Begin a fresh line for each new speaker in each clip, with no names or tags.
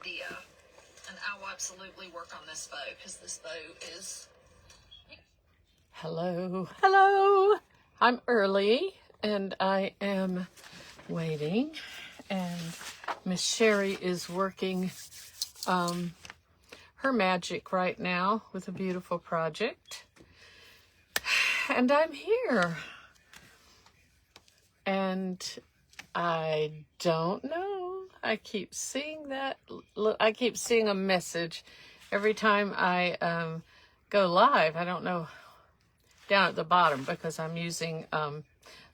idea. And I will absolutely work on this bow because this bow is... Hello. I'm early and I am waiting. And Miss Sherry is working her magic right now with a beautiful project. And I'm here. And I don't know. I keep seeing that. I keep seeing a message every time I go live. I don't know, down at the bottom, because I'm using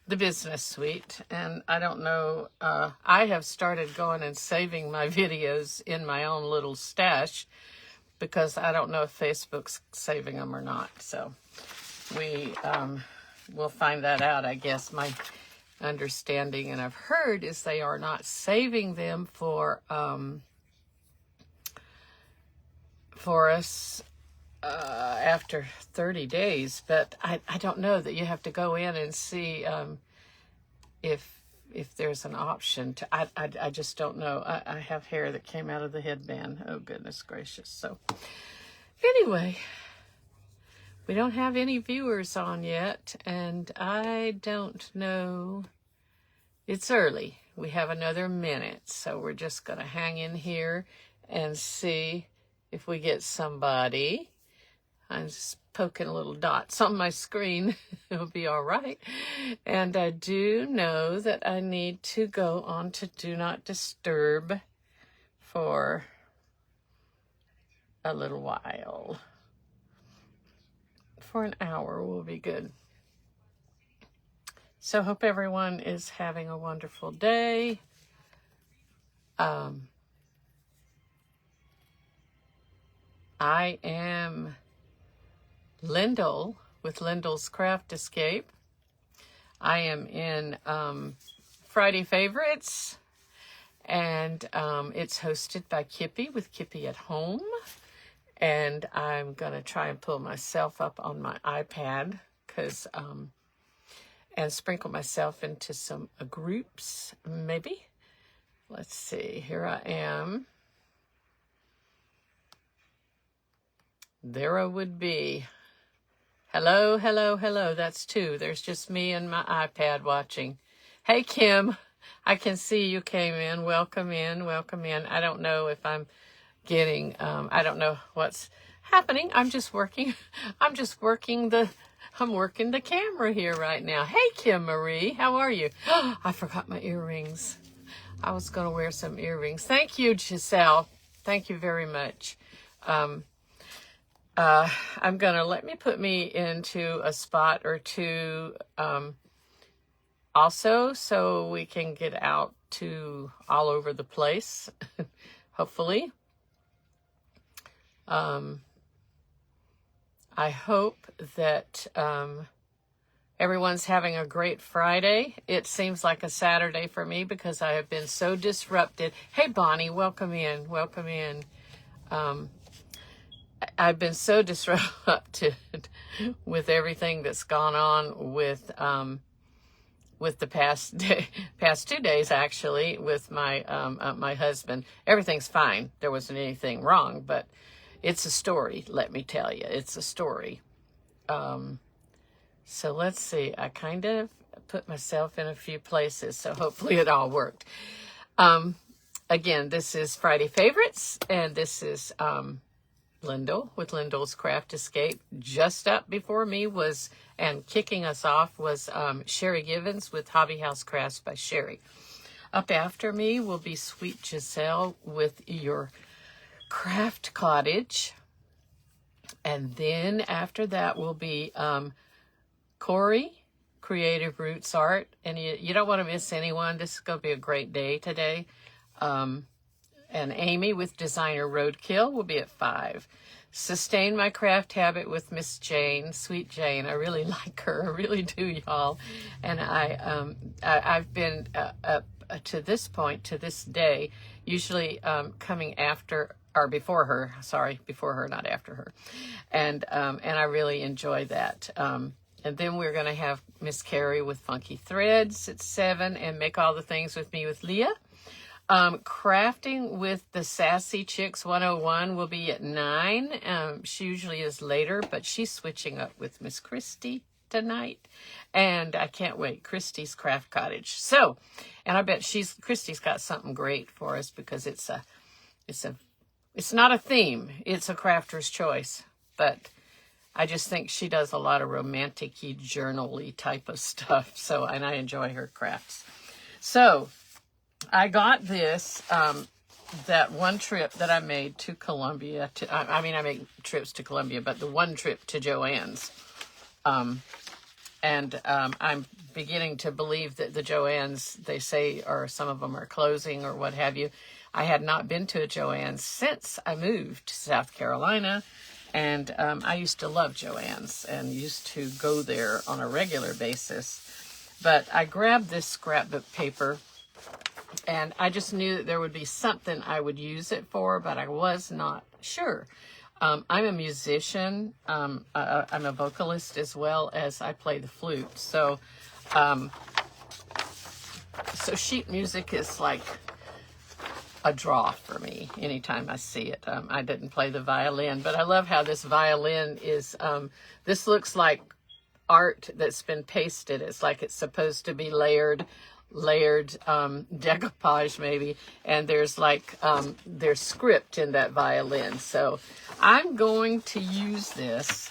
the business suite, and I don't know. I have started going and saving my videos in my own little stash because I don't know if Facebook's saving them or not. So we'll find that out, I guess. My understanding, and I've heard, is they are not saving them for us after 30 days, but I don't know that you have to go in and see if there's an option to. I just don't know. I have hair that came out of the headband. Oh goodness gracious. So anyway, we don't have any viewers on yet, and I don't know. It's early. We have another minute, so we're just going to hang in here and see if we get somebody. I'm just poking little dots on my screen. It'll be all right. And I do know that I need to go on to Do Not Disturb for a little while. For an hour will be good. So hope everyone is having a wonderful day. I am Lyndall with Lyndall's Craft Escape. I am in Friday Favorites, and it's hosted by Kippy with Kippy at Home. And I'm going to try and pull myself up on my iPad because and sprinkle myself into some groups, maybe. Let's see. Here I am. There I would be. Hello. That's two. There's just me and my iPad watching. Hey, Kim. I can see you came in. Welcome in. I don't know if I'm getting, I don't know what's happening. I'm working the camera here right now. Hey, Kim Marie, how are you? I forgot my earrings. I was going to wear some earrings. Thank you, Giselle. Thank you very much. I'm going to let me put me into a spot or two also, so we can get out to all over the place, hopefully. I hope that everyone's having a great Friday. It seems like a Saturday for me because I have been so disrupted. Hey, Bonnie, welcome in. I've been so disrupted with everything that's gone on with the past 2 days, actually, with my my husband. Everything's fine. There wasn't anything wrong, but it's a story, let me tell you. It's a story. So let's see. I kind of put myself in a few places, so hopefully it all worked. Again, this is Friday Favorites, and this is Lyndall with Lyndall's Craft Escape. Just up before me was, and kicking us off was Sherry Givens with Hobby House Crafts by Sherry. Up after me will be Sweet Giselle with Your Craft Cottage. And then after that will be Corey, Creative Roots Art. And you don't want to miss anyone. This is going to be a great day today. And Amy with Designer Roadkill will be at 5. Sustain My Craft Habit with Miss Jane, Sweet Jane. I really like her. I really do, y'all. And I've been to this point, to this day, usually coming after or before her. Sorry, before her, not after her. And I really enjoy that. And then we're going to have Miss Carrie with Funky Threads at 7, and Make All the Things with Me with Leah. Crafting with the Sassy Chicks 101 will be at 9. She usually is later, but she's switching up with Miss Christy tonight. And I can't wait. Christy's Craft Cottage. So, and I bet Christy's got something great for us because it's not a theme. It's a crafter's choice. But I just think she does a lot of romantic-y, journal-y type of stuff. So, and I enjoy her crafts. So, I got this, that one trip that I made to Columbia. I make trips to Columbia, but the one trip to Joann's. I'm beginning to believe that the Joann's, they say, or some of them are closing or what have you. I had not been to a Joann's since I moved to South Carolina. And I used to love Joann's and used to go there on a regular basis. But I grabbed this scrapbook paper, and I just knew that there would be something I would use it for, but I was not sure. I'm a musician. I'm a vocalist as well as I play the flute. So sheet music is like a draw for me anytime I see it. I didn't play the violin, but I love how this violin is, this looks like art that's been pasted. It's like it's supposed to be layered decoupage maybe, and there's like there's script in that violin. So I'm going to use this,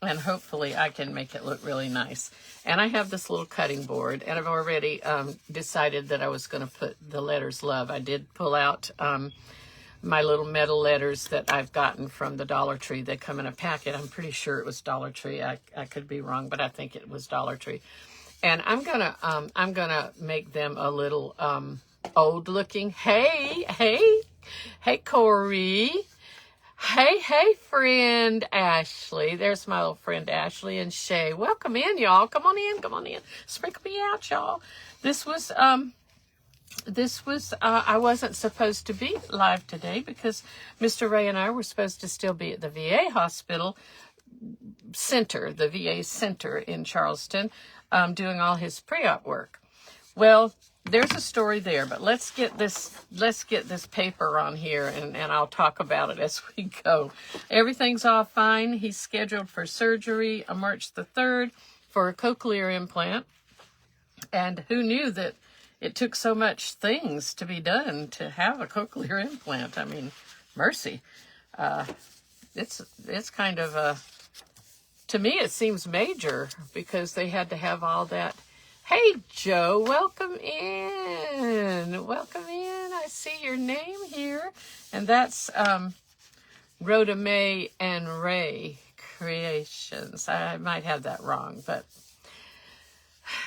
and hopefully I can make it look really nice. And I have this little cutting board, and I've already decided that I was going to put the letters love. I did pull out my little metal letters that I've gotten from the Dollar Tree. They come in a packet. I'm pretty sure it was Dollar Tree. I could be wrong, but I think it was Dollar Tree. And I'm gonna make them a little old looking. Hey Corey. Hey friend Ashley. There's my old friend Ashley and Shay. Welcome in, y'all. Come on in. Sprinkle me out, y'all. This was I wasn't supposed to be live today because Mr. Ray and I were supposed to still be at the VA hospital center, the VA center in Charleston, doing all his pre-op work. Well, there's a story there, but let's get this paper on here, and I'll talk about it as we go. Everything's all fine. He's scheduled for surgery on March the 3rd for a cochlear implant. And who knew that it took so much things to be done to have a cochlear implant? I mean, mercy. It's kind of a, to me it seems major because they had to have all that. Hey, Joe, welcome in. I see your name here. And that's Rhoda May and Ray Creations. I might have that wrong, but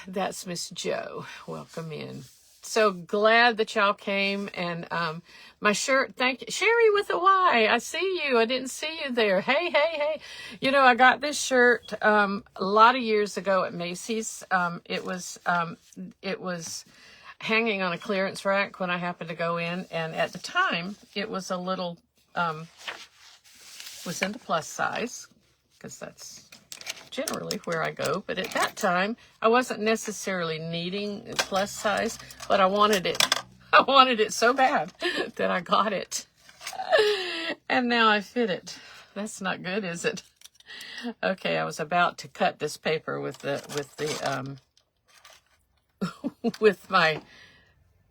that's Miss Joe. Welcome in. So glad that y'all came. And my shirt, thank you. Sherry with a Y. I see you. I didn't see you there. Hey. You know, I got this shirt a lot of years ago at Macy's. It was hanging on a clearance rack when I happened to go in. And at the time, it was a little, was into plus size, because that's generally where I go. But at that time, I wasn't necessarily needing plus size, but I wanted it so bad that I got it. And now I fit it. That's not good, is it? Okay, I was about to cut this paper with the with my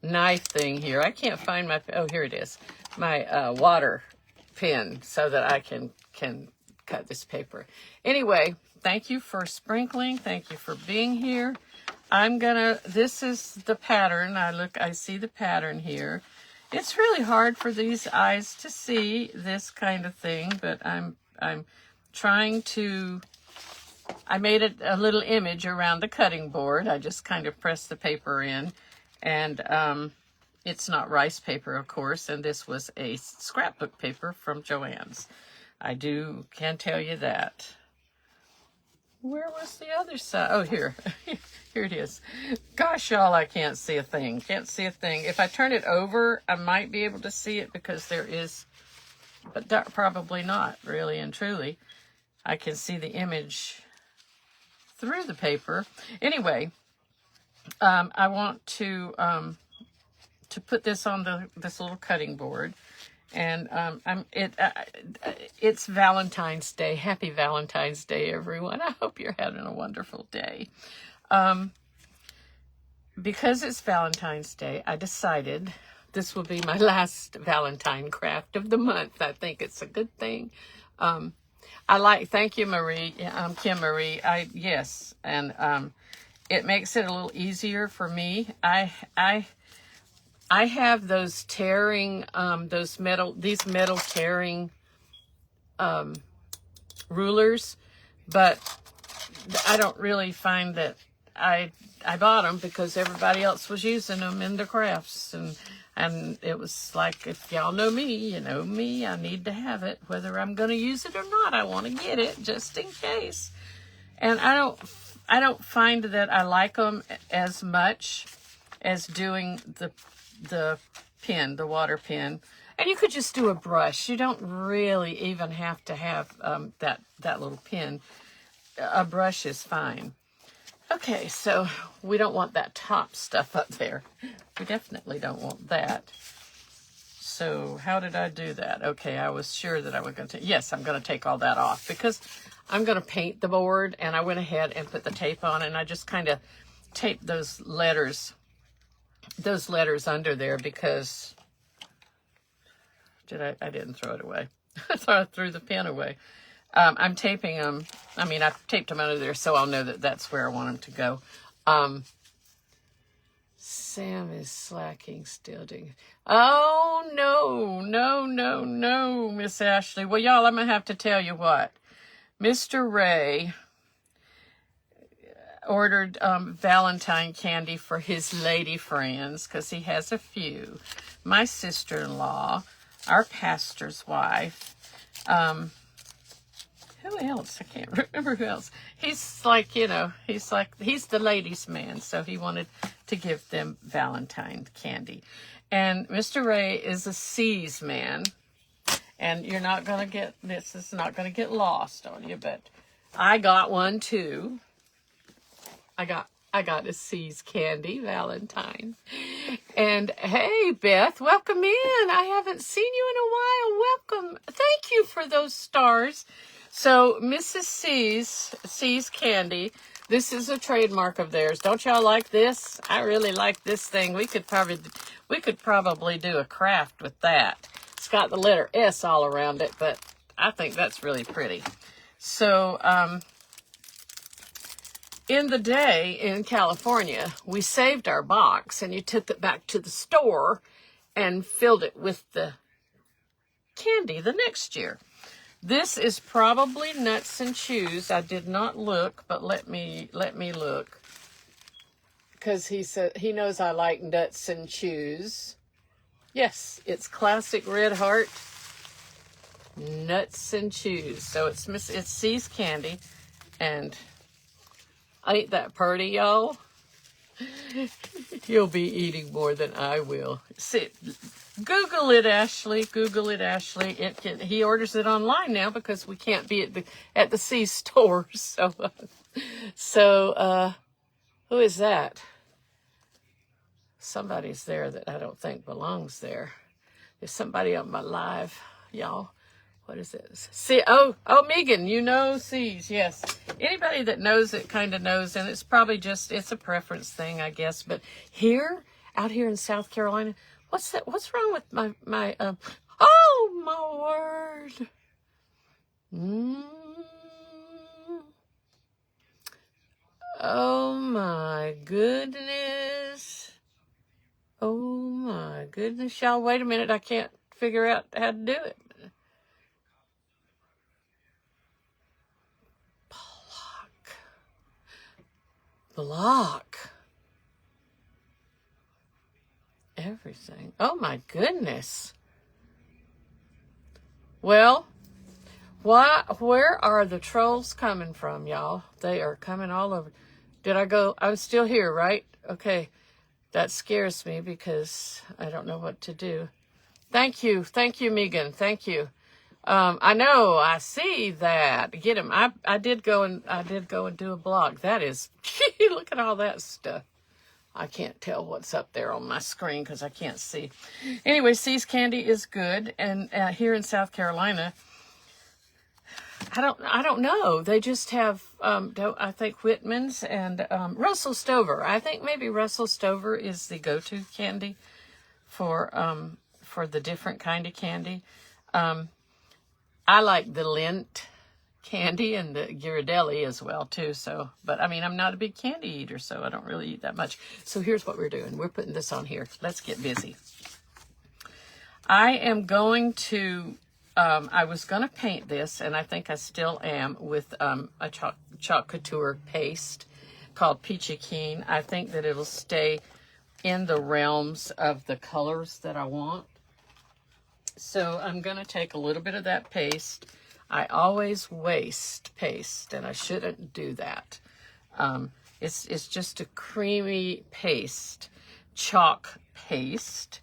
knife thing here. I can't find my, oh, here it is. My water pen so that I can cut this paper. Anyway, thank you for sprinkling. Thank you for being here. This is the pattern. I see the pattern here. It's really hard for these eyes to see this kind of thing, but I'm trying to, I made it a little image around the cutting board. I just kind of pressed the paper in, and it's not rice paper, of course, and this was a scrapbook paper from Joann's. Can tell you that. Where was the other side? Oh, here. Here it is. Gosh, y'all, I can't see a thing. If I turn it over, I might be able to see it because there is, but probably not, really and truly. I can see the image through the paper. Anyway, I want to to put this on this little cutting board. And it's Valentine's Day. Happy Valentine's Day, everyone. I hope you're having a wonderful day. Because it's Valentine's Day, I decided this will be my last Valentine craft of the month. I think it's a good thing. Thank you, Marie, Kim Marie. Yes, and it makes it a little easier for me. I have those tearing, these metal tearing rulers, but I don't really find that I bought them because everybody else was using them in their crafts, and it was like, if y'all know me, you know me, I need to have it. Whether I'm going to use it or not, I want to get it just in case. And I don't find that I like them as much as doing the pen, the water pen. And you could just do a brush. You don't really even have to have that little pen. A brush is fine. Okay, so we don't want that top stuff up there. We definitely don't want that. So how did I do that? Okay, I was sure that I was going to, yes, I'm going to take all that off because I'm going to paint the board, and I went ahead and put the tape on, and I just kind of taped those letters under there because, I didn't throw it away. I thought I threw the pen away. I'm taping them. I mean, I've taped them under there so I'll know that that's where I want them to go. Sam is slacking still doing. Oh, no, Miss Ashley. Well, y'all, I'm going to have to tell you what. Mr. Ray ordered Valentine candy for his lady friends because he has a few. My sister-in-law, our pastor's wife, who else? I can't remember who else. He's like, he's the ladies' man, so he wanted to give them Valentine candy. And Mr. Ray is a C's man, and you're not going to get, this is not going to get lost on you, but I got one too. I got a C's candy Valentine. And hey, Beth, welcome in. I haven't seen you in a while. Welcome. Thank you for those stars. So Mrs. C's candy, this is a trademark of theirs. Don't y'all like this? I really like this thing. We could probably do a craft with that. It's got the letter S all around it, but I think that's really pretty. So, in the day in California, we saved our box and you took it back to the store and filled it with the candy the next year. This is probably Nuts and Chews. I did not look, but let me look. Because he said he knows I like Nuts and Chews. Yes, it's classic Red Heart Nuts and Chews. So it's C's candy, and ain't that pretty, y'all? You'll be eating more than I will. See, Google it, Ashley. Google it, Ashley. He orders it online now because we can't be at the C store. So, who is that? Somebody's there that I don't think belongs there. There's somebody on my live, y'all. What is it? See, oh, Megan, you know C's, yes. Anybody that knows it kind of knows, and it's probably it's a preference thing, I guess. But out here in South Carolina, what's that? What's wrong with my oh, my word. Oh, my goodness. Oh, my goodness, y'all. Wait a minute. I can't figure out how to do it. Block everything. Oh my goodness. Well, where are the trolls coming from, y'all? They are coming all over. Did I go? I'm still here, right? Okay. That scares me because I don't know what to do. Thank you, Megan. Thank you. I know. I see that. Get him. I did go and do a blog. That is, look at all that stuff. I can't tell what's up there on my screen because I can't see. Anyway, See's Candy is good. And here in South Carolina, I don't know. They just have, I think Whitman's and Russell Stover. I think maybe Russell Stover is the go-to candy for the different kind of candy. I like the Lindt candy and the Ghirardelli as well too. So, but I mean, I'm not a big candy eater, so I don't really eat that much. So here's what we're doing. We're putting this on here. Let's get busy. I am going to, I was going to paint this, and I think I still am, with a chalk couture paste called Peachy Keen. I think that it'll stay in the realms of the colors that I want. So I'm going to take a little bit of that paste. I always waste paste, and I shouldn't do that. It's just a creamy paste, chalk paste,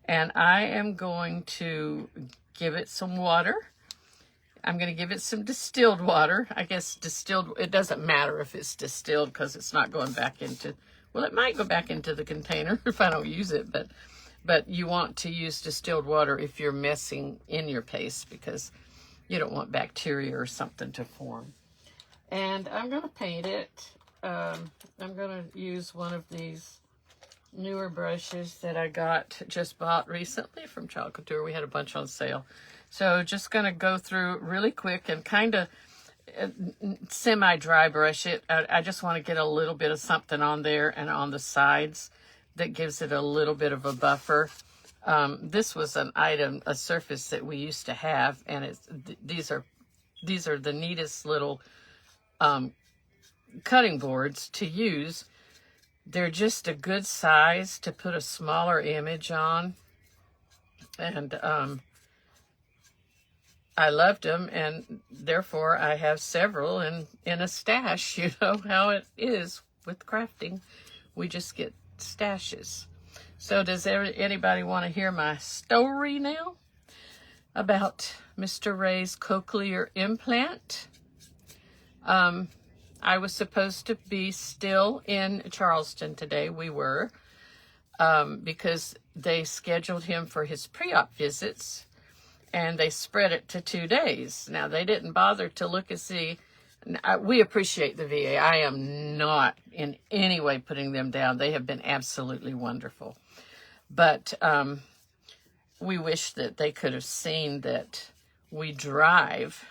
and I am going to give it some water. I'm going to give it some distilled water. I guess distilled, it doesn't matter if it's distilled because it's not going back into, well, it might go back into the container if I don't use it, but you want to use distilled water if you're messing in your paste because you don't want bacteria or something to form. And I'm going to paint it. I'm going to use one of these newer brushes that I just bought recently from Chalk Couture. We had a bunch on sale. So just going to go through really quick and kind of semi-dry brush it. I just want to get a little bit of something on there and on the sides that gives it a little bit of a buffer. This was a surface that we used to have, and these are the neatest little cutting boards to use. They're just a good size to put a smaller image on, and I loved them, and therefore I have several in a stash. You know how it is with crafting. We just get stashes. So does anybody want to hear my story now about Mr. Ray's cochlear implant? I was supposed to be still in Charleston today. We were, because they scheduled him for his pre-op visits, and they spread it to 2 days. Now, they didn't bother to look and see. We appreciate the VA. I am not in any way putting them down. They have been absolutely wonderful. But we wish that they could have seen that we drive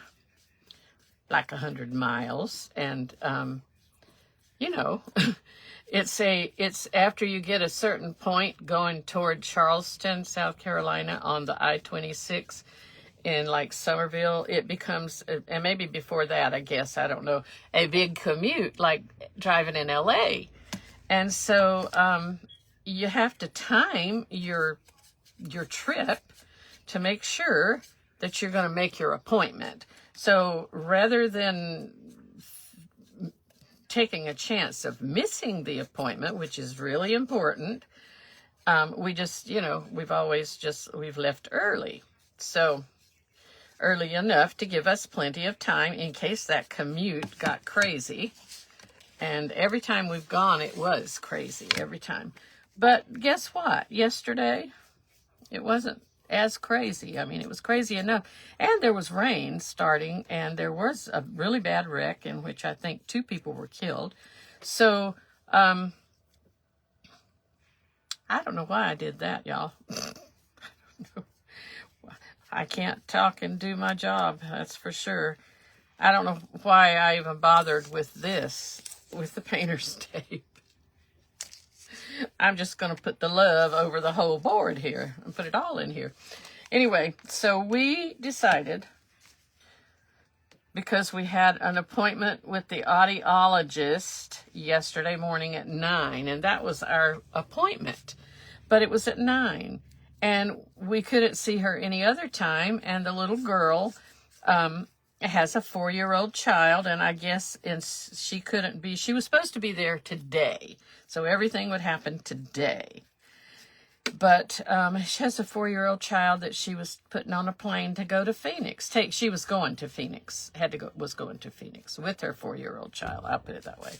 like 100 miles. And, you know, it's after you get a certain point going toward Charleston, South Carolina on the I-26 in like Somerville, it becomes, and maybe before that, I guess, I don't know, a big commute like driving in LA. And so you have to time your trip to make sure that you're going to make your appointment. So rather than taking a chance of missing the appointment, which is really important, we just, you know, we've left early. So early enough to give us plenty of time in case that commute got crazy. And every time we've gone, it was crazy, every time. But guess what? Yesterday, it wasn't as crazy. I mean, it was crazy enough. And there was rain starting, and there was a really bad wreck in which I think 2 people were killed. So, I don't know why I did that, y'all. I can't talk and do my job, that's for sure. I don't know why I even bothered with this, with the painter's tape. I'm just going to put the love over the whole board here and put it all in here. Anyway, so we decided, because we had an appointment with the audiologist yesterday morning at 9, and that was our appointment, but it was at 9. And we couldn't see her any other time. And the little girl has a 4-year-old child. And I guess she couldn't be, she was supposed to be there today. So everything would happen today. But she has a 4-year-old child that she was putting on a plane to go to Phoenix. She was going to Phoenix, was going to Phoenix with her 4-year-old child. I'll put it that way.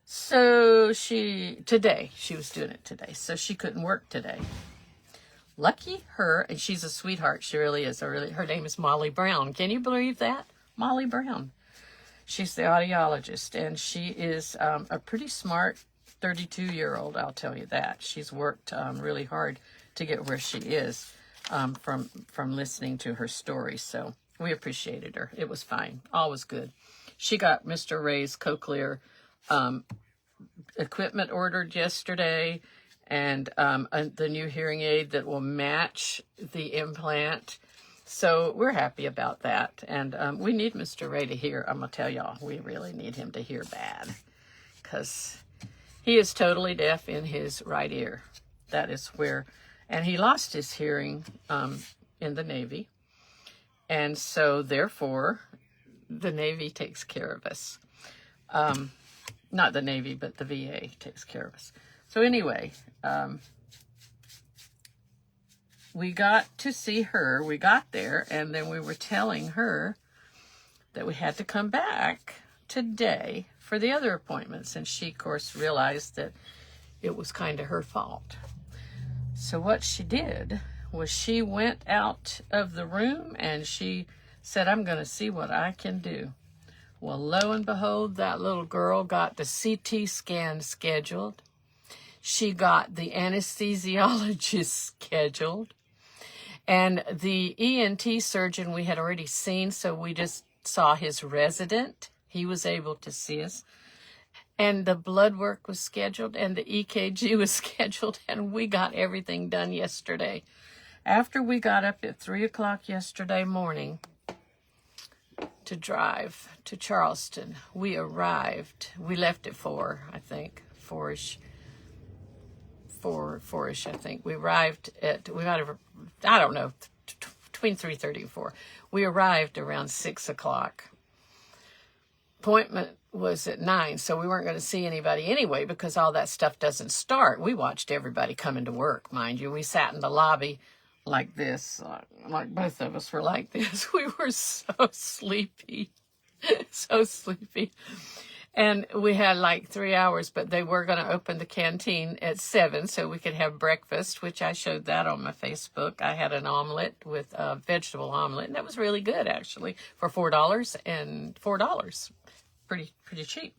So today, she was doing it today. So she couldn't work today. Lucky her, and she's a sweetheart. She really is. Her name is Molly Brown. Can you believe that? Molly Brown. She's the audiologist, and she is a pretty smart 32-year-old, I'll tell you that. She's worked really hard to get where she is from listening to her story. So we appreciated her. It was fine. All was good. She got Mr. Ray's cochlear equipment ordered yesterday, and the new hearing aid that will match the implant. So we're happy about that. And we need Mr. Ray to hear. I'm going to tell y'all, we really need him to hear bad, because he is totally deaf in his right ear. That is where, and he lost his hearing in the Navy. And so therefore, the Navy takes care of us. Not the Navy, but the VA takes care of us. So anyway, we got to see her. We got there, and then we were telling her that we had to come back today for the other appointments. And she, of course, realized that it was kind of her fault. So what she did was she went out of the room and she said, I'm going to see what I can do. Well, lo and behold, that little girl got the CT scan scheduled. She got the anesthesiologist scheduled. And the ENT surgeon we had already seen, so we just saw his resident. He was able to see us. And the blood work was scheduled, and the EKG was scheduled, and we got everything done yesterday. After we got up at 3 o'clock yesterday morning to drive to Charleston, we arrived. We left at 4, I think, 4-ish, I think. We arrived at, I don't know, between 3:30 and 4. We arrived around 6 o'clock. Appointment was at 9, so we weren't going to see anybody anyway because all that stuff doesn't start. We watched everybody come into work, mind you. We sat in the lobby like this, like both of us were like this. We were so sleepy, so sleepy. And we had like 3 hours, but they were going to open the canteen at 7 so we could have breakfast, which I showed that on my Facebook. I had an omelet with a vegetable omelet, and that was really good, actually, for $4 and $4. Pretty cheap.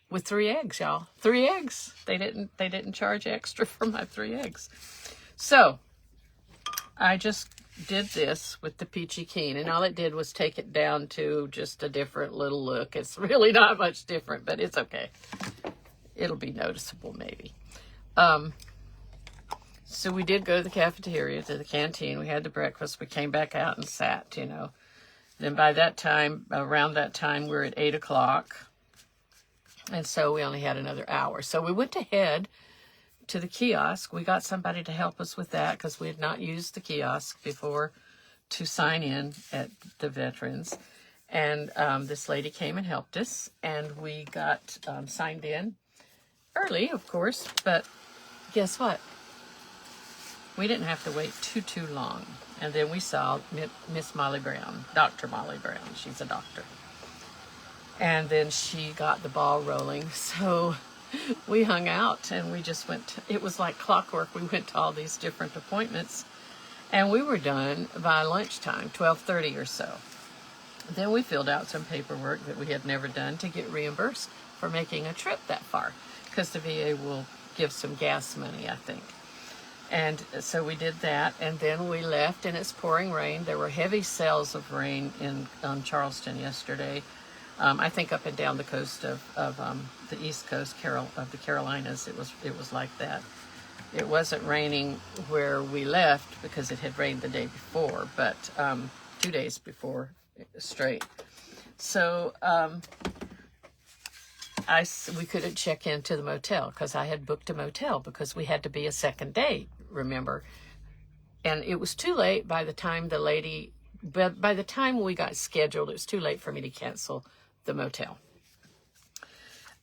With 3 eggs, y'all. 3 eggs. They didn't charge extra for my 3 eggs. So I just did this with the Peachy Keen, and all it did was take it down to just a different little look. It's really not much different, but it's okay. It'll be noticeable maybe. So we did go to the cafeteria, to the canteen. We had the breakfast. We came back out and sat, Then by that time, around that time, we're at 8 o'clock. And so we only had another hour. So we went to head to the kiosk. We got somebody to help us with that because we had not used the kiosk before to sign in at the Veterans. And this lady came and helped us, and we got signed in early, of course. But guess what? We didn't have to wait too long. And then we saw Miss Molly Brown, Dr. Molly Brown. She's a doctor. And then she got the ball rolling. So we hung out and we just went. It was like clockwork. We went to all these different appointments. And we were done by lunchtime, 12:30 or so. Then we filled out some paperwork that we had never done to get reimbursed for making a trip that far. Because the VA will give some gas money, I think. And so we did that, and then we left, and it's pouring rain. There were heavy cells of rain in Charleston yesterday. I think up and down the coast of the East Coast of the Carolinas, it was like that. It wasn't raining where we left because it had rained the day before, but 2 days before straight. So we couldn't check into the motel because I had booked a motel because we had to be a second day, remember. And it was too late by the time by the time we got scheduled, it was too late for me to cancel the motel.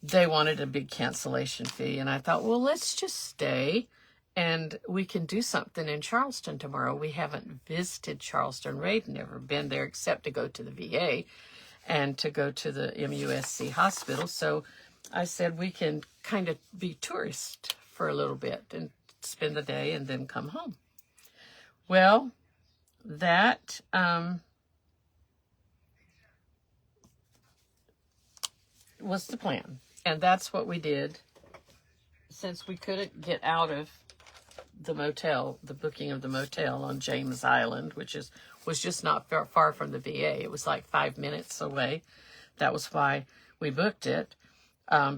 They wanted a big cancellation fee, and I thought, well, let's just stay and we can do something in Charleston tomorrow. We haven't visited Charleston. Ray'd never been there except to go to the VA and to go to the MUSC hospital. So I said we can kind of be tourists for a little bit and spend the day and then come home. Well, that was the plan. And that's what we did. Since we couldn't get out of the motel, the booking of the motel on James Island, which was just not far from the VA. It was like 5 minutes away. That was why we booked it,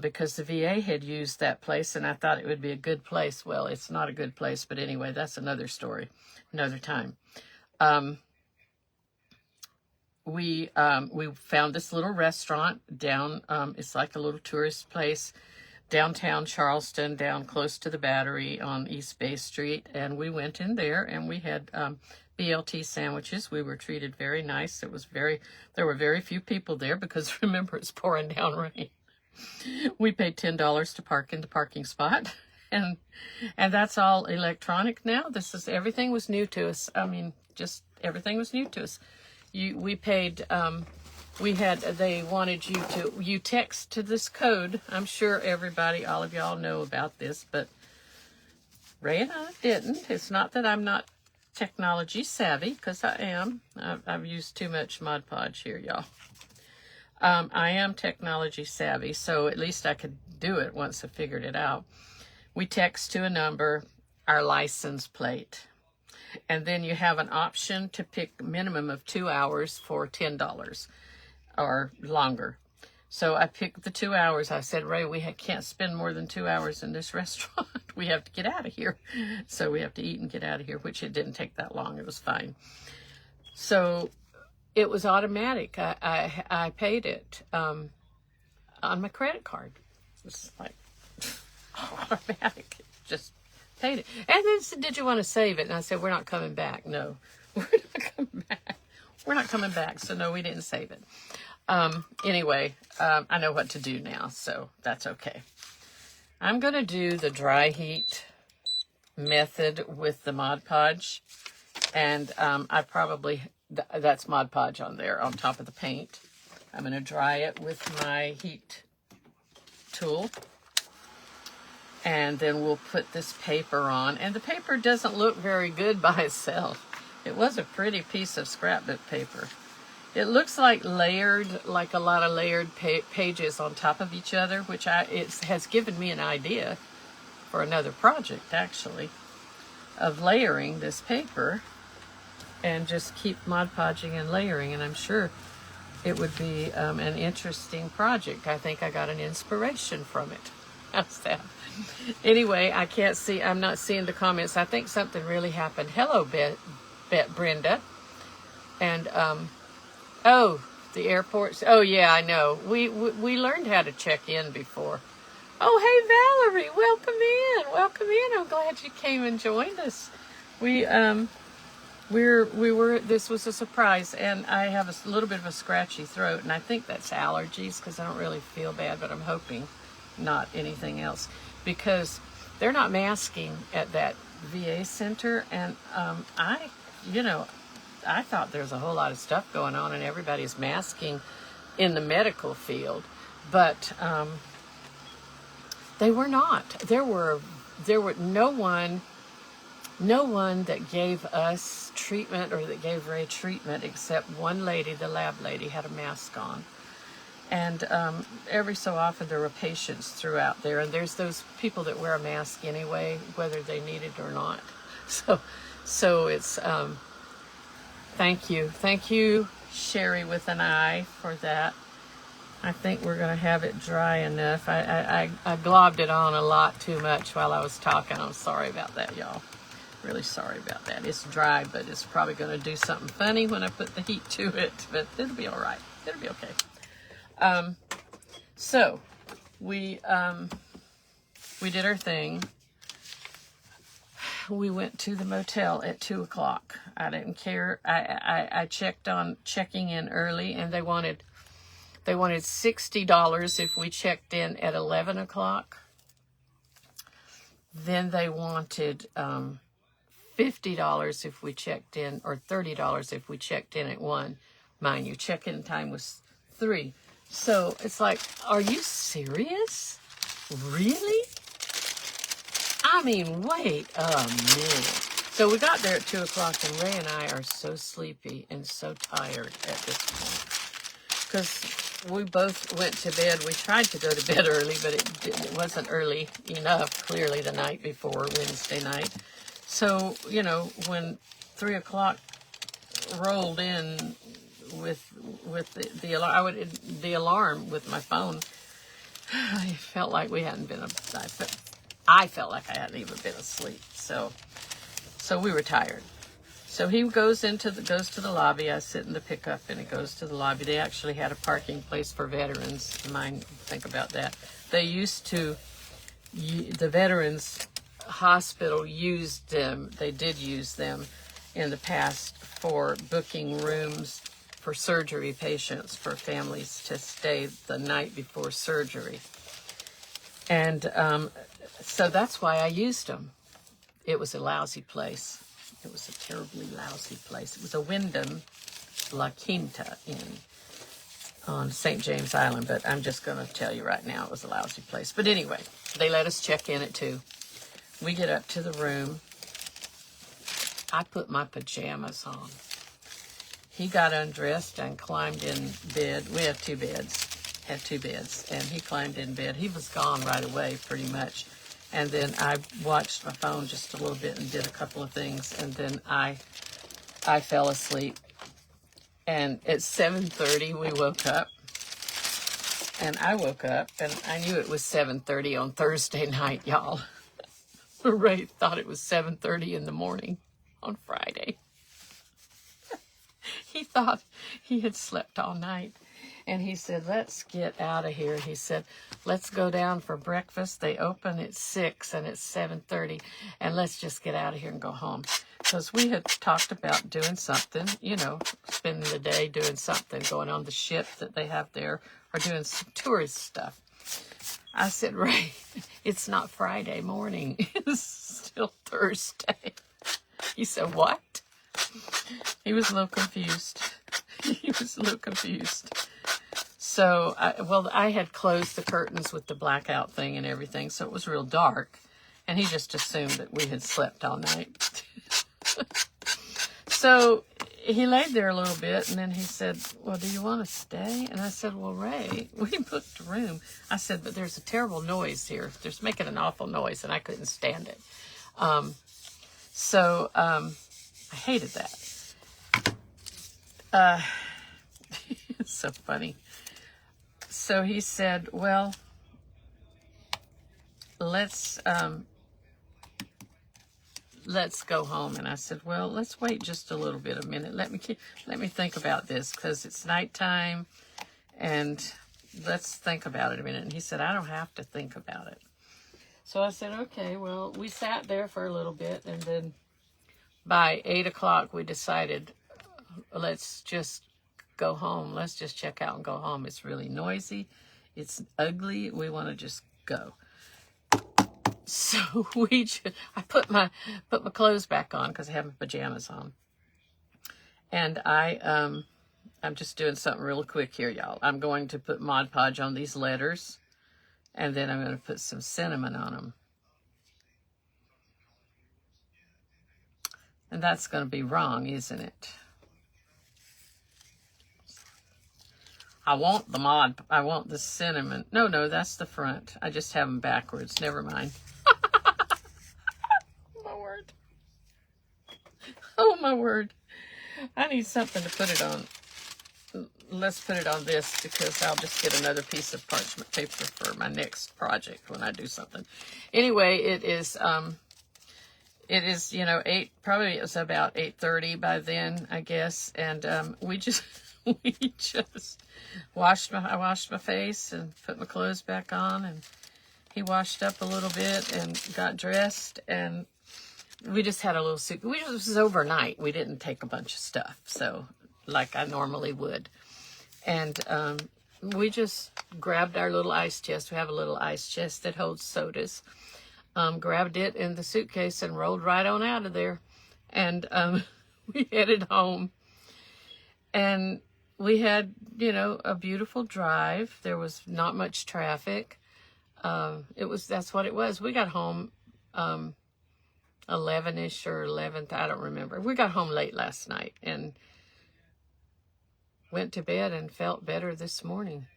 because the VA had used that place, and I thought it would be a good place. Well, it's not a good place, but anyway, that's another story, another time. We found this little restaurant down, it's like a little tourist place, downtown Charleston, down close to the Battery on East Bay Street, and we went in there and we had BLT sandwiches. We were treated very nice. There were very few people there because remember, it's pouring down rain. We paid $10 to park in the parking spot, and that's all electronic now. Everything was new to us. I mean, just everything was new to us. We paid. They wanted you text to this code. I'm sure all of y'all know about this, but Ray and I didn't. It's not that I'm not technology savvy, because I am. I've used too much Mod Podge here, y'all. I am technology savvy, so at least I could do it once I figured it out. We text to a number, our license plate, and then you have an option to pick a minimum of 2 hours for $10. Or longer. So I picked the 2 hours. I said, Ray, we can't spend more than 2 hours in this restaurant. We have to get out of here. So we have to eat and get out of here, which it didn't take that long. It was fine. So it was automatic. I paid it on my credit card. It was like automatic. Just paid it. And then said, did you want to save it? And I said, we're not coming back. No, we're not coming back. We're not coming back, so no, we didn't save it. Anyway, I know what to do now, so that's okay. I'm going to do the dry heat method with the Mod Podge, and that's Mod Podge on there on top of the paint. I'm going to dry it with my heat tool, and then we'll put this paper on, and the paper doesn't look very good by itself. It was a pretty piece of scrapbook paper. It looks like layered, like a lot of layered pages on top of each other, which it has given me an idea for another project, actually, of layering this paper and just keep Mod Podging and layering, and I'm sure it would be an interesting project. I think I got an inspiration from it. How's that? Anyway, I'm not seeing the comments. I think something really happened. Hello, Brenda. And oh, the airports. Oh yeah, I know. We learned how to check in before. Oh, hey Valerie, welcome in. I'm glad you came and joined us. This was a surprise, and I have a little bit of a scratchy throat, and I think that's allergies because I don't really feel bad, but I'm hoping not anything else, because they're not masking at that VA center, and I thought there was a whole lot of stuff going on and everybody's masking in the medical field, but they were not. There were no one that gave us treatment or that gave Ray treatment except one lady, the lab lady, had a mask on. And every so often there were patients throughout there, and there's those people that wear a mask anyway, whether they need it or not. So it's thank you, Sherry with an I, for that. I think we're gonna have it dry enough. I globbed it on a lot too much while I was talking. I'm sorry about that, y'all. Really sorry about that. It's dry, but it's probably gonna do something funny when I put the heat to it. But it'll be all right. It'll be okay. So we did our thing. We went to the motel at 2:00. I didn't care. I checked on checking in early, and they wanted $60 if we checked in at 11 o'clock. Then they wanted $50 if we checked in, or $30 if we checked in at 1. Mind you, check-in time was 3. So it's like, are you serious? Really? I mean, wait a minute. So we got there at 2 o'clock, and Ray and I are so sleepy and so tired at this point. Because we both went to bed. We tried to go to bed early, but it wasn't early enough, clearly, the night before, Wednesday night. So, you know, when 3 o'clock rolled in with the alarm with my phone, I felt like we hadn't been. I felt like I hadn't even been asleep. So we were tired. So he goes to the lobby. I sit in the pickup, and he goes to the lobby. They actually had a parking place for veterans. Think about that. They used to. The Veterans Hospital used them. They did use them in the past for booking rooms for surgery patients, for families to stay the night before surgery. And so that's why I used them. It was a lousy place. It was a terribly lousy place. It was a Wyndham La Quinta Inn on St. James Island, but I'm just going to tell you right now it was a lousy place. But anyway, they let us check in at 2. We get up to the room. I put my pajamas on. He got undressed and climbed in bed. We have 2 beds. And he climbed in bed. He was gone right away, pretty much. And then I watched my phone just a little bit and did a couple of things, and then I fell asleep. And at 7:30 we woke up, and I woke up, and I knew it was 7:30 on Thursday night, y'all. Ray thought it was 7:30 in the morning on Friday. He thought he had slept all night. And he said, let's get out of here. He said, let's go down for breakfast. They open at 6 and it's 7:30. And let's just get out of here and go home. Because we had talked about doing something, you know, spending the day doing something, going on the ship that they have there, or doing some tourist stuff. I said, Ray, it's not Friday morning. It's still Thursday. He said, what? He was a little confused. So, I had closed the curtains with the blackout thing and everything, so it was real dark. And he just assumed that we had slept all night. So he laid there a little bit, and then he said, well, do you want to stay? And I said, well, Ray, we booked a room. I said, but there's a terrible noise here. They're making an awful noise, and I couldn't stand it. I hated that. It's so funny. So he said, well, let's go home. And I said, well, let's wait just a minute. Let me think about this, because it's nighttime, and let's think about it a minute. And he said, I don't have to think about it. So I said, okay. Well, we sat there for a little bit, and then by 8 o'clock we decided, let's just go home. Let's just check out and go home. It's really noisy. It's ugly. We want to just go. So I put my clothes back on, because I have my pajamas on. And I'm just doing something real quick here, y'all. I'm going to put Mod Podge on these letters, and then I'm going to put some cinnamon on them. And that's going to be wrong, isn't it? I want the cinnamon. No, that's the front. I just have them backwards. Never mind. My word. Oh, my word. I need something to put it on. Let's put it on this, because I'll just get another piece of parchment paper for my next project when I do something. Anyway, it is, you know, 8, probably it was about 8:30 by then, I guess. And we just I washed my face and put my clothes back on, and he washed up a little bit and got dressed, and we just had a little soup. This was overnight. We didn't take a bunch of stuff, so like I normally would. And we just grabbed our little ice chest. We have a little ice chest that holds sodas. Grabbed it in the suitcase and rolled right on out of there. And we headed home. And we had, a beautiful drive. There was not much traffic. That's what it was. We got home 11ish or 11th, I don't remember. We got home late last night and went to bed and felt better this morning.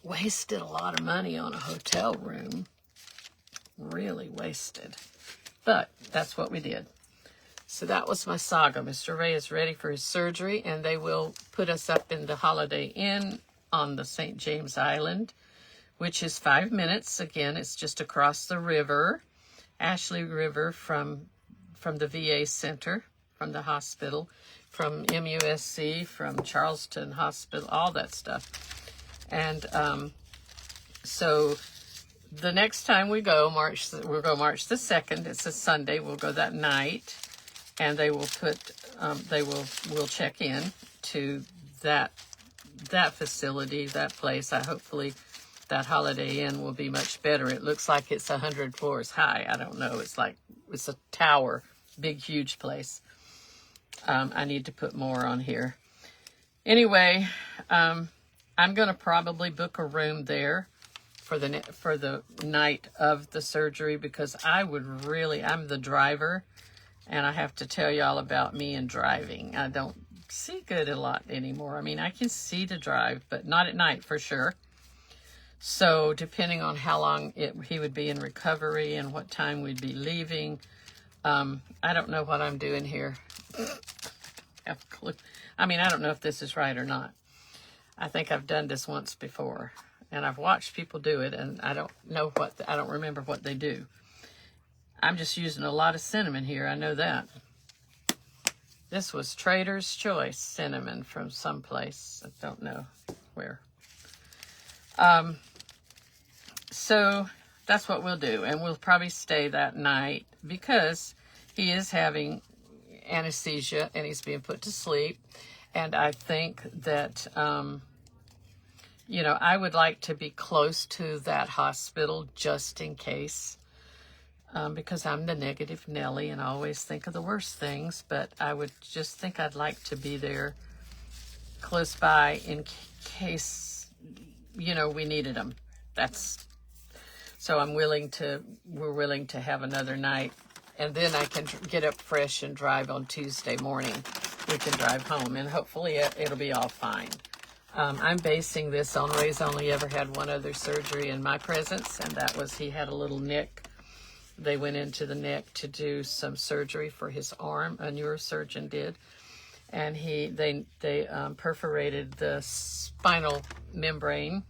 Wasted a lot of money on a hotel room. Really wasted. But that's what we did. So that was my saga. Mr. Ray is ready for his surgery, and they will put us up in the Holiday Inn on the St. James Island, which is 5 minutes. Again, it's just across the river, Ashley River, from the VA Center, from the hospital, from MUSC, from Charleston Hospital, all that stuff. And so the next time we go, we'll go March the 2nd. It's a Sunday. We'll go that night, and they will we'll check in to that facility, that place. Hopefully that Holiday Inn will be much better. It looks like it's 100 floors high. I don't know. It's a tower, big, huge place. I need to put more on here. Anyway, I'm going to probably book a room there for the night of the surgery, because I'm the driver, and I have to tell y'all about me and driving. I don't see good a lot anymore. I mean, I can see to drive, but not at night for sure. So depending on how long he would be in recovery and what time we'd be leaving, I don't know what I'm doing here. I don't have a clue. I mean, I don't know if this is right or not. I think I've done this once before, and I've watched people do it, and I don't remember what they do. I'm just using a lot of cinnamon here. I know that. This was Trader's Choice cinnamon from someplace. I don't know where. So that's what we'll do, and we'll probably stay that night because he is having anesthesia and he's being put to sleep. And I think that, I would like to be close to that hospital just in case, because I'm the negative Nelly and I always think of the worst things, but I would just think I'd like to be there close by in case, we needed them. So we're willing to have another night, and then I can get up fresh and drive on Tuesday morning. We can drive home, and hopefully it'll be all fine. I'm basing this on Ray's only ever had one other surgery in my presence, and that was he had a little nick. They went into the neck to do some surgery for his arm. A neurosurgeon did, and they perforated the spinal membrane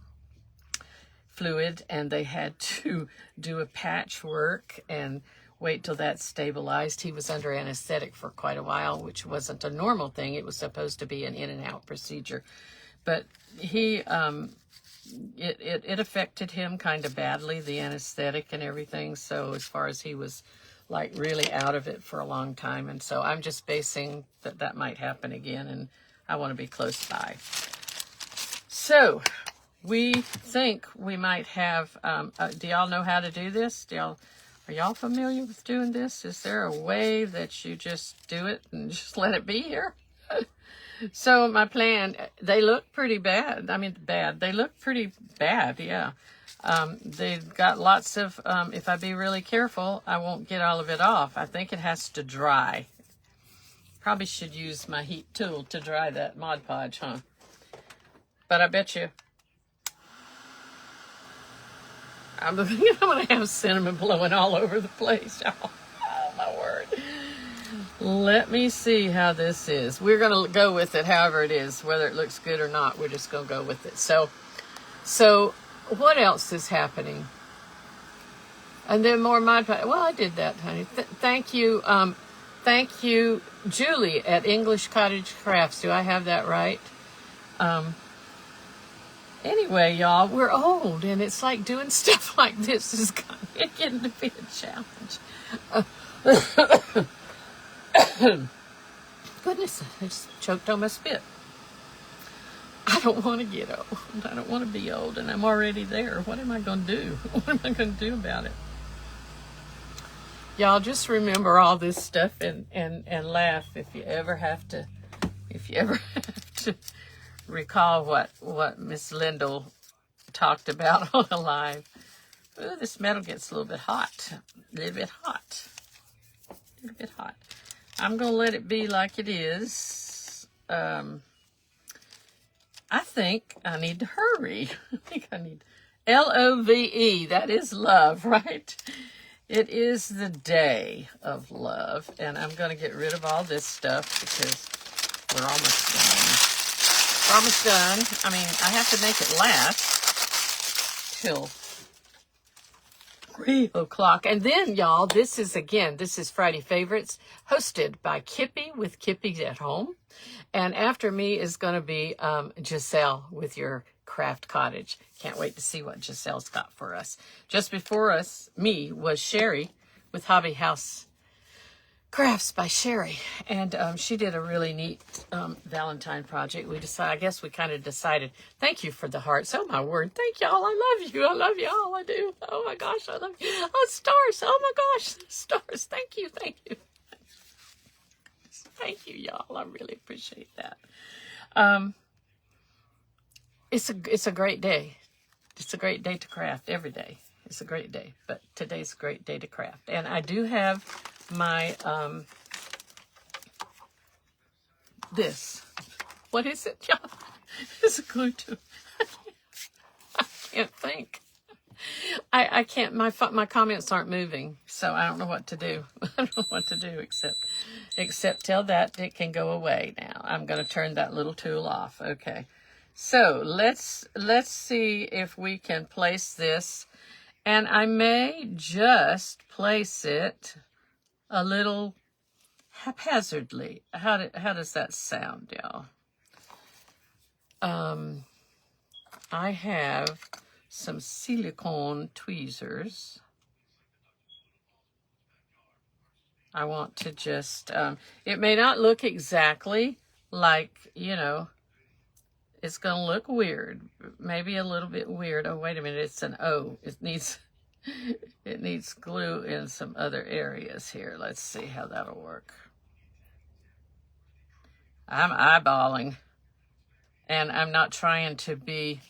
fluid, and they had to do a patchwork and wait till that stabilized. He was under anesthetic for quite a while, which wasn't a normal thing. It was supposed to be an in and out procedure, but it affected him kind of badly, the anesthetic and everything. So as far as he was like really out of it for a long time, and so I'm just basing that might happen again, and I want to be close by. So we think we might have. Do y'all know how to do this? Are y'all familiar with doing this? Is there a way that you just do it and just let it be here? So my plan, they look pretty bad. I mean, bad. They look pretty bad, yeah. They've got lots of, if I be really careful, I won't get all of it off. I think it has to dry. Probably should use my heat tool to dry that Mod Podge, huh? But I bet you, I'm going to have cinnamon blowing all over the place, y'all. Oh, my word. Let me see how this is. We're going to go with it however it is, whether it looks good or not. We're just going to go with it. So what else is happening? And then more Mod Podge. Well, I did that, honey. Thank you, Julie at English Cottage Crafts. Do I have that right? Anyway, y'all, we're old, and it's like doing stuff like this is getting to be a challenge. Goodness, I just choked on my spit. I don't want to get old. I don't want to be old, and I'm already there. What am I going to do? What am I going to do about it? Y'all just remember all this stuff and laugh if you ever have to recall what Miss Lindell talked about on the live. Ooh, this metal gets a little bit hot. A little bit hot. A little bit hot. I'm going to let it be like it is. I think I need to hurry. I think I need LOVE. That is love, right? It is the day of love. And I'm going to get rid of all this stuff because we're almost done. We're almost done. I mean, I have to make it last till 3 o'clock. And then, y'all, this is Friday Favorites, hosted by Kippy with Kippy's at Home. And after me is going to be Giselle with your Craft Cottage. Can't wait to see what Giselle's got for us. Just before me was Sherry with Hobby House Crafts by Sherry. And she did a really neat Valentine project. I guess we kind of decided, thank you for the hearts. Oh, my word. Thank y'all. I love you. I love y'all. I do. Oh, my gosh. I love you. Oh, stars. Oh, my gosh. Stars. Thank you. Thank you. Thank you, y'all. I really appreciate that. It's a great day. It's a great day to craft every day. It's a great day, but today's a great day to craft. And I do have my this. What is it, y'all? It's a glue too. I can't think. I can't. My comments aren't moving, so I don't know what to do. I don't know what to do except tell that it can go away now. I'm going to turn that little tool off. Okay. So let's see if we can place this, and I may just place it a little haphazardly. How does that sound, y'all? I have some silicone tweezers. I want to just, it may not look exactly like, it's going to look weird, maybe a little bit weird. Oh, wait a minute, it's an O. It needs glue in some other areas here. Let's see how that'll work. I'm eyeballing, and I'm not trying to be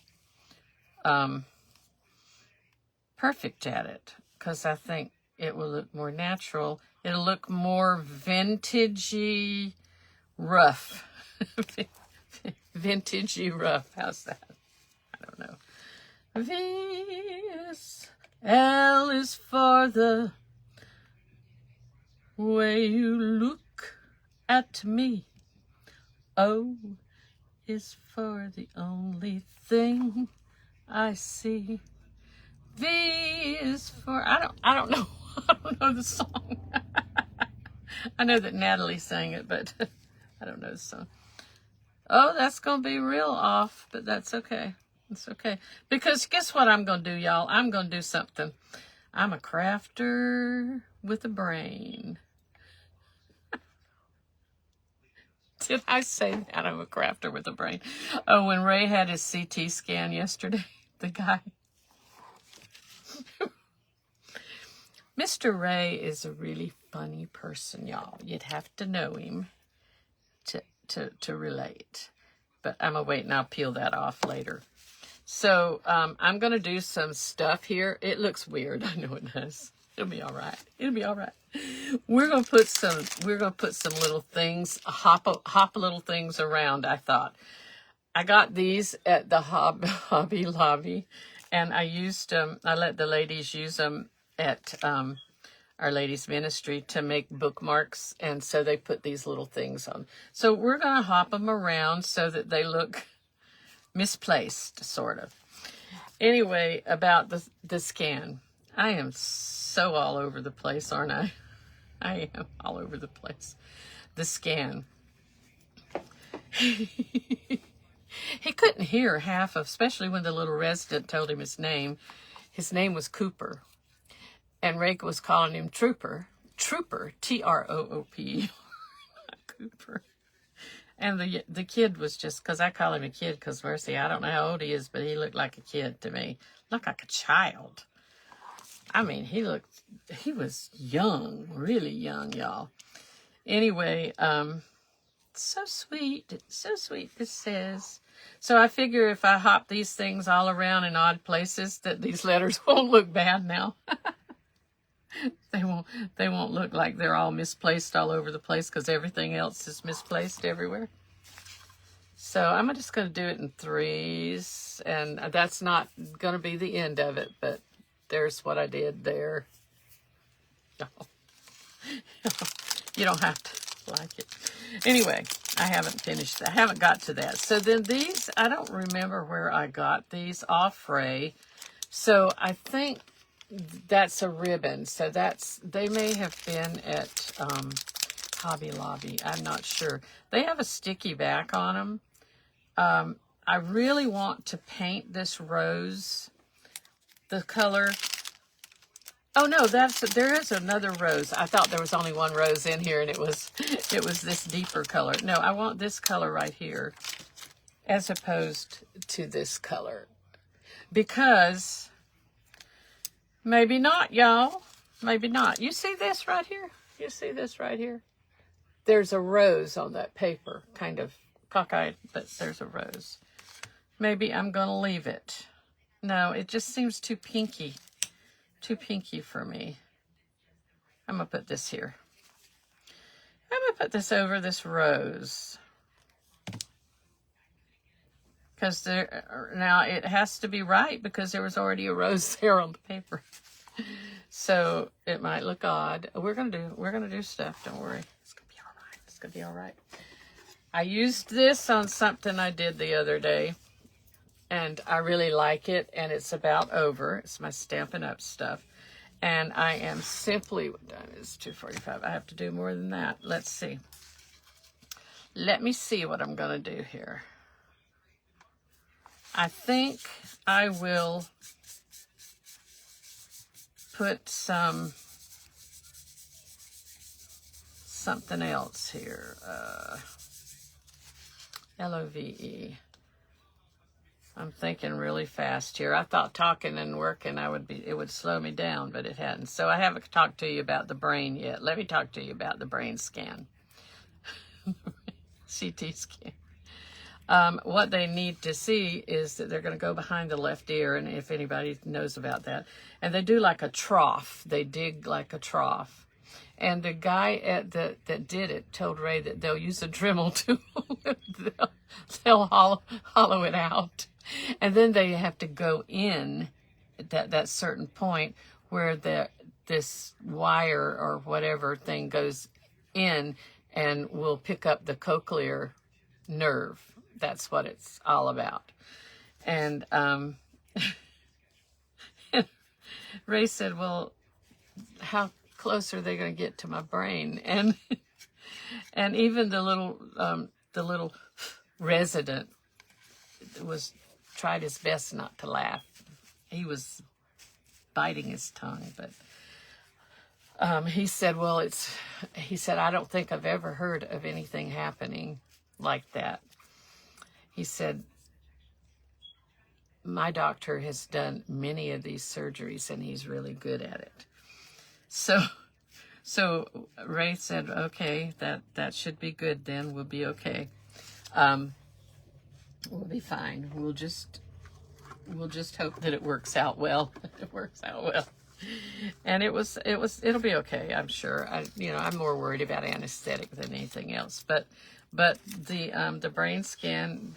perfect at it, because I think it will look more natural. It'll look more vintagey rough. Vintagey rough. How's that? I don't know. L is for the way you look at me. O is for the only thing I see. V is for I don't know. I don't know the song. I know that Natalie sang it, but I don't know the song. Oh, that's going to be real off, but that's okay. It's okay. Because guess what I'm going to do, y'all? I'm going to do something. I'm a crafter with a brain. Did I say that? I'm a crafter with a brain. Oh, when Ray had his CT scan yesterday, the guy. Mr. Ray is a really funny person, y'all. You'd have to know him to relate. But I'm going to wait and I'll peel that off later. So I'm going to do some stuff here. It looks weird. I know it does. It'll be all right. It'll be all right. We're going to put some little things, hop little things around, I thought. I got these at the Hobby Lobby, and I used them. I let the ladies use them at Our Ladies Ministry to make bookmarks, and so they put these little things on. So we're going to hop them around so that they look misplaced, sort of. Anyway, about the scan. I am so all over the place, aren't I? I am all over the place. The scan. He couldn't hear half of, especially when the little resident told him his name. His name was Cooper. And Rake was calling him Trooper. Trooper, T-R-O-O-P. Cooper. And the kid was just, because I call him a kid, because Mercy, I don't know how old he is, but he looked like a kid to me. Looked like a child. I mean, he was young, really young, y'all. Anyway, so sweet, this says. So I figure if I hop these things all around in odd places that these letters won't look bad now. They won't look like they're all misplaced all over the place because everything else is misplaced everywhere. So I'm just going to do it in threes, and that's not going to be the end of it, but there's what I did there. You don't have to like it. Anyway, I haven't finished that. I haven't got to that. So then these, I don't remember where I got these off Ray. So I think that's a ribbon. So they may have been at Hobby Lobby. I'm not sure. They have a sticky back on them. I really want to paint this rose, the color. Oh no, there is another rose. I thought there was only one rose in here, and it was this deeper color. No, I want this color right here, as opposed to this color, because maybe not, y'all. Maybe not. You see this right here? You see this right here? There's a rose on that paper, kind of cockeyed, but there's a rose. Maybe I'm gonna leave it. No, it just seems too pinky. Too pinky for me. I'm going to put this here. I'm going to put this over this rose. Because now it has to be right because there was already a rose there on the paper. So it might look odd. We're going to do stuff. Don't worry. It's going to be all right. It's going to be all right. I used this on something I did the other day. And I really like it, and it's about over. It's my Stampin' Up! Stuff. And I am simply, what time is 2:45? I have to do more than that. Let's see. Let me see what I'm going to do here. I think I will put something else here. LOVE. I'm thinking really fast here. I thought talking and working it would slow me down, but it hadn't. So I haven't talked to you about the brain yet. Let me talk to you about the brain scan. CT scan. What they need to see is that they're going to go behind the left ear, and if anybody knows about that. And they do like a trough. They dig like a trough. And the guy that did it told Ray that they'll use a Dremel tool. they'll hollow it out. And then they have to go in at that certain point where this wire or whatever thing goes in and will pick up the cochlear nerve. That's what it's all about. And Ray said, well, how close are they going to get to my brain? And even the little resident tried his best not to laugh. He was biting his tongue, but he said, I don't think I've ever heard of anything happening like that. He said, my doctor has done many of these surgeries and he's really good at it. So Ray said, okay, that should be good then. We'll be okay. We'll be fine. We'll just hope that it works out well. It works out well. And it'll be okay, I'm sure. I'm more worried about anesthetic than anything else. But the brain scan,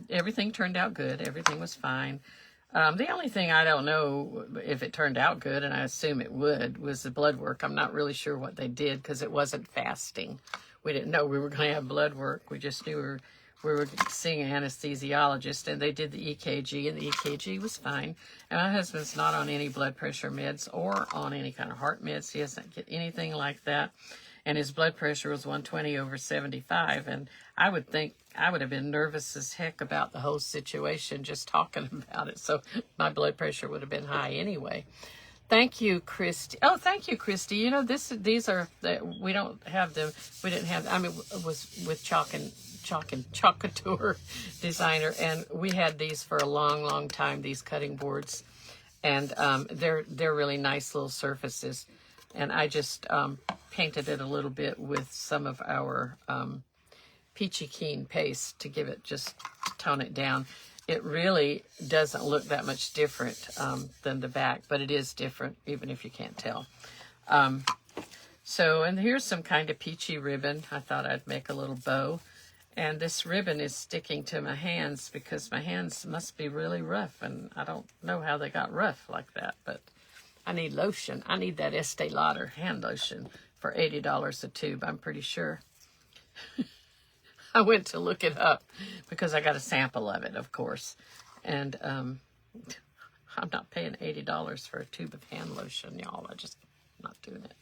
everything turned out good. Everything was fine. The only thing I don't know if it turned out good, and I assume it would, was the blood work. I'm not really sure what they did because it wasn't fasting. We didn't know we were going to have blood work. We just knew we were seeing an anesthesiologist, and they did the EKG, and the EKG was fine. And my husband's not on any blood pressure meds or on any kind of heart meds. He doesn't get anything like that. And his blood pressure was 120/75. And I would think I would have been nervous as heck about the whole situation just talking about it. So my blood pressure would have been high anyway. Thank you, Christy. Oh, thank you, Christy. These are, we don't have them. We didn't have, it was with Chalk and Couture designer. And we had these for a long, long time, these cutting boards. And they're really nice little surfaces. And I just painted it a little bit with some of our Peachy Keen paste to give it, just to tone it down. It really doesn't look that much different than the back, but it is different, even if you can't tell. And here's some kind of peachy ribbon. I thought I'd make a little bow. And this ribbon is sticking to my hands because my hands must be really rough, and I don't know how they got rough like that, but I need lotion. I need that Estee Lauder hand lotion for $80 a tube, I'm pretty sure. I went to look it up because I got a sample of it, of course. And I'm not paying $80 for a tube of hand lotion, y'all. I'm not doing it.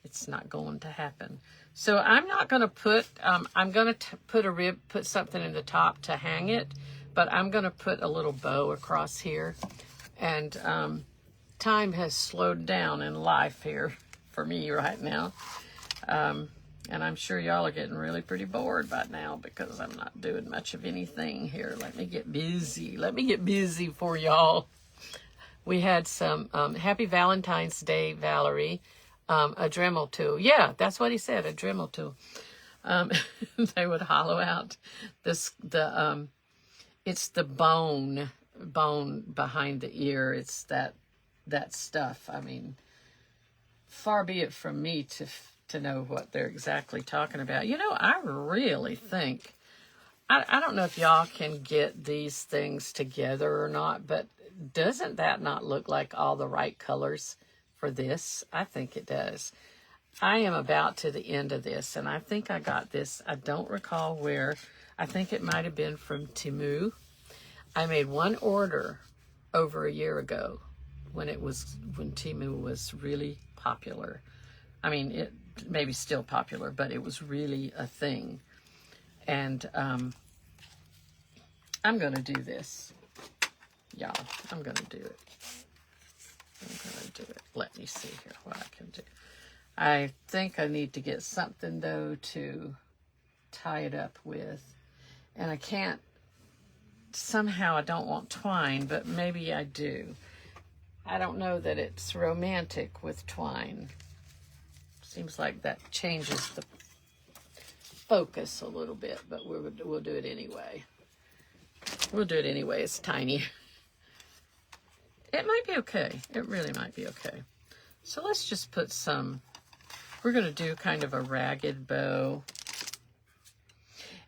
It's not going to happen. So I'm not going to put, I'm going to put something in the top to hang it, but I'm going to put a little bow across here. And time has slowed down in life here for me right now. And I'm sure y'all are getting really pretty bored by now because I'm not doing much of anything here. Let me get busy. Let me get busy for y'all. We had some Happy Valentine's Day, Valerie. A Dremel tool. Yeah, that's what he said, a Dremel tool. They would hollow out it's the bone behind the ear. It's that stuff. I mean, far be it from me to know what they're exactly talking about. You know, I really think, I don't know if y'all can get these things together or not, but doesn't that not look like all the right colors for this? I think it does. I am about to the end of this, and I think I got this. I don't recall where. I think it might have been from Temu. I made one order over a year ago when Temu was really popular. I mean, it maybe still popular, but it was really a thing. And I'm going to do this. Y'all, I'm going to do it. I'm going to do it. Let me see here what I can do. I think I need to get something, though, to tie it up with. And I can't, somehow I don't want twine, but maybe I do. I don't know that it's romantic with twine. Seems like that changes the focus a little bit, but we'll do it anyway. We'll do it anyway. It's tiny. It might be okay. It really might be okay. So let's just put some, we're going to do kind of a ragged bow.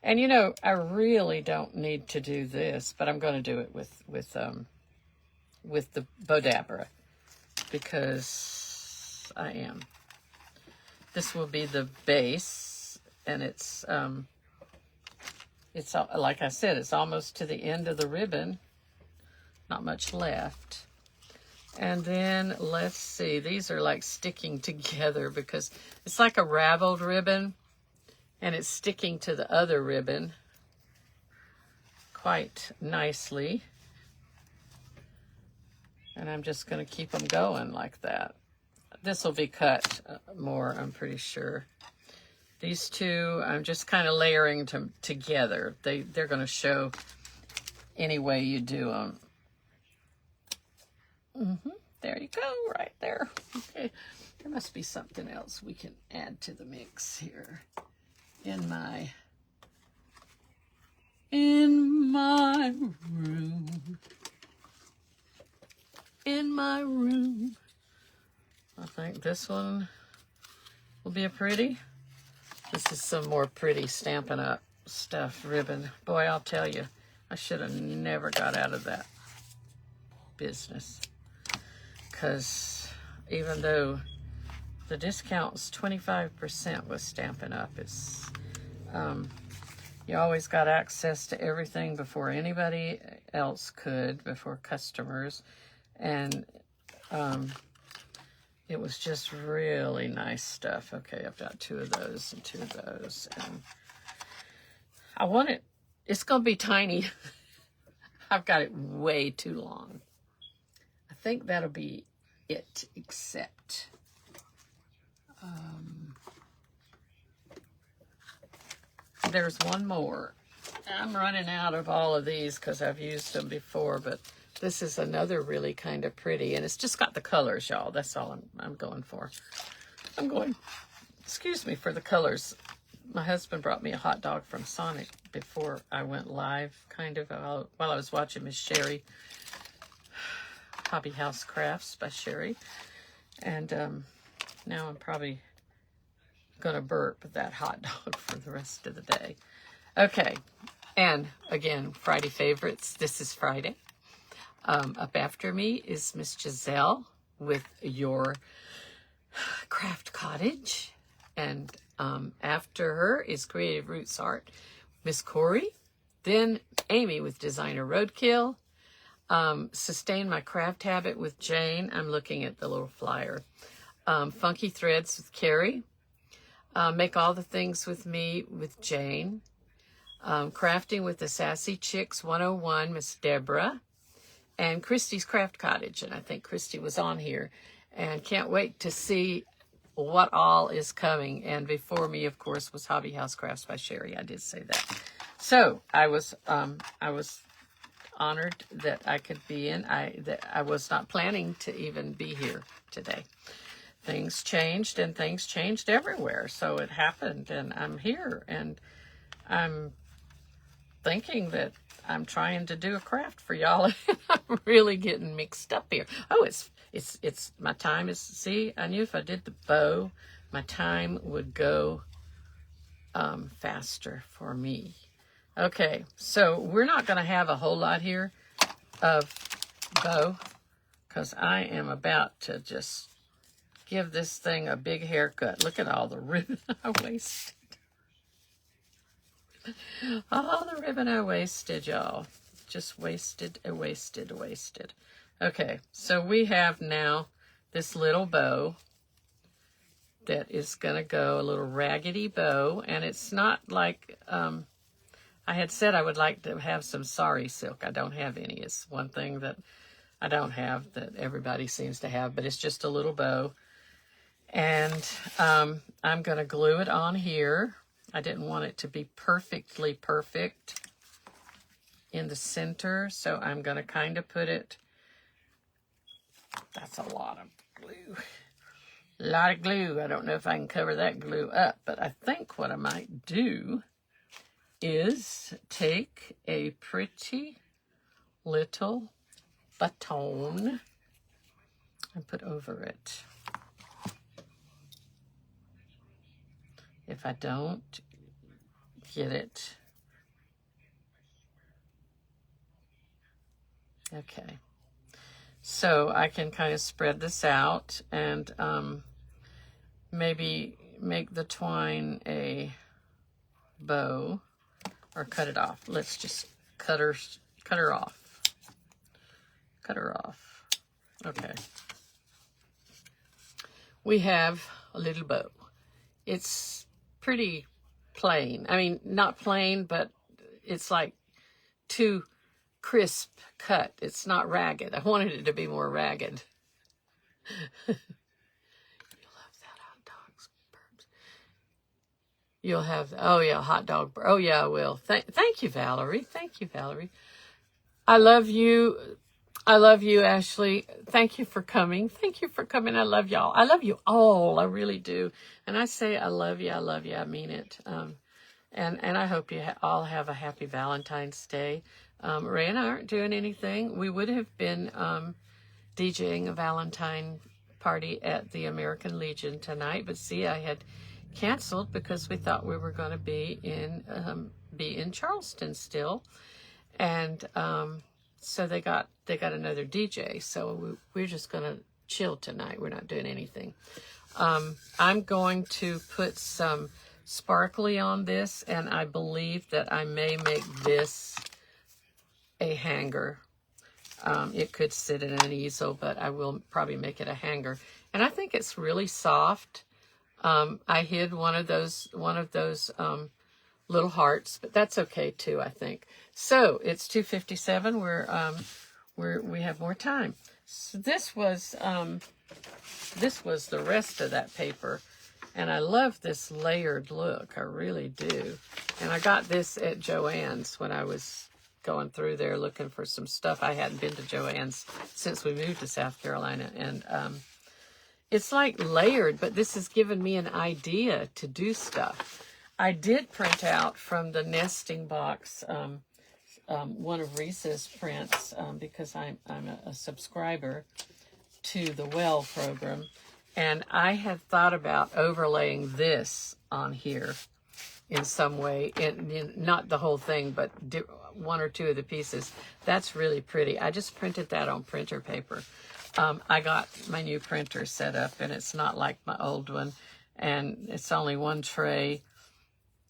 And you know, I really don't need to do this, but I'm going to do it with the Bodabra because I am. This will be the base, and it's like I said, it's almost to the end of the ribbon. Not much left. And then let's see, these are like sticking together because it's like a raveled ribbon and it's sticking to the other ribbon quite nicely. And I'm just going to keep them going like that. This will be cut more, I'm pretty sure. These two, I'm just kind of layering them together. They're going to show any way you do them. There you go, right there. Okay, there must be something else we can add to the mix here. In my room. In my room. I think this one will be a pretty. This is some more pretty Stampin' Up! Stuff ribbon. Boy, I'll tell you, I should have never got out of that business. Because even though the discount's 25% with Stampin' Up!, it's you always got access to everything before anybody else could, before customers, and it was just really nice stuff. Okay, I've got 2 of those and 2 of those, and I want it. It's gonna be tiny. I've got it way too long. I think that'll be it, except there's one more. I'm running out of all of these because I've used them before, but This is another really kind of pretty, and it's just got the colors, y'all. That's all I'm going for. I'm going, excuse me, for the colors. My husband brought me a hot dog from Sonic before I went live, kind of, while I was watching Miss Sherry, Hobby House Crafts by Sherry. And now I'm probably going to burp that hot dog for the rest of the day. Okay, and again, Friday favorites. This is Friday. Up after me is Miss Giselle with Your Craft Cottage. And after her is Creative Roots Art, Miss Corey. Then Amy with Designer Roadkill. Sustain My Craft Habit with Jane. I'm looking at the little flyer. Funky Threads with Carrie. Make All the Things with Me with Jane. Crafting with the Sassy Chicks 101, Miss Deborah. And Christy's Craft Cottage. And I think Christy was on here. And can't wait to see what all is coming. And before me, of course, was Hobby House Crafts by Sherry. I did say that. So I was honored that I could be in. I was not planning to even be here today. Things changed, and things changed everywhere. So it happened, and I'm here, and I'm thinking that I'm trying to do a craft for y'all. I'm really getting mixed up here. Oh, it's my time is, see, I knew if I did the bow, my time would go faster for me. Okay, so we're not going to have a whole lot here of bow, because I am about to just give this thing a big haircut. Look at all the ribbon I wasted. All the ribbon I wasted, y'all. Just wasted. Okay, so we have now this little bow that is going to go, a little raggedy bow, and it's not like, I had said I would like to have some sari silk. I don't have any. It's one thing that I don't have that everybody seems to have, but it's just a little bow. And I'm going to glue it on here. I didn't want it to be perfectly perfect in the center, so I'm going to kind of put it, that's a lot of glue. A lot of glue. I don't know if I can cover that glue up, but I think what I might do is take a pretty little baton and put over it. If I don't get it, okay. So I can kind of spread this out and maybe make the twine a bow or cut it off. Let's just cut her off. Cut her off. Okay. We have a little bow. It's pretty plain. I mean, not plain, but it's like too crisp cut. It's not ragged. I wanted it to be more ragged. You'll love that hot dog's burps. You'll have, oh yeah, hot dog. Oh yeah, I will. Thank you, Valerie. Thank you, Valerie. I love you. I love you, Ashley. Thank you for coming. Thank you for coming. I love y'all. I love you all. I really do. And I say I love you. I love you. I mean it. And I hope you all have a happy Valentine's Day. Ray and I aren't doing anything. We would have been DJing a Valentine party at the American Legion tonight, but see, I had canceled because we thought we were going to be in Charleston still, and so they got another DJ. So we're just going to chill tonight. We're not doing anything. I'm going to put some sparkly on this, and I believe that I may make this a hanger. It could sit in an easel, but I will probably make it a hanger. And I think it's really soft. I hid one of those little hearts, but that's okay too, I think. So it's 2:57. We have more time. So this was the rest of that paper, and I love this layered look. I really do. And I got this at Joann's when I was going through there looking for some stuff. I hadn't been to Joann's since we moved to South Carolina, and it's like layered, but this has given me an idea to do stuff. I did print out from the nesting box one of Reese's prints because I'm a subscriber to the Well program, and I had thought about overlaying this on here in some way, not the whole thing, but one or two of the pieces. That's really pretty. I just printed that on printer paper. I got my new printer set up, and it's not like my old one, and it's only one tray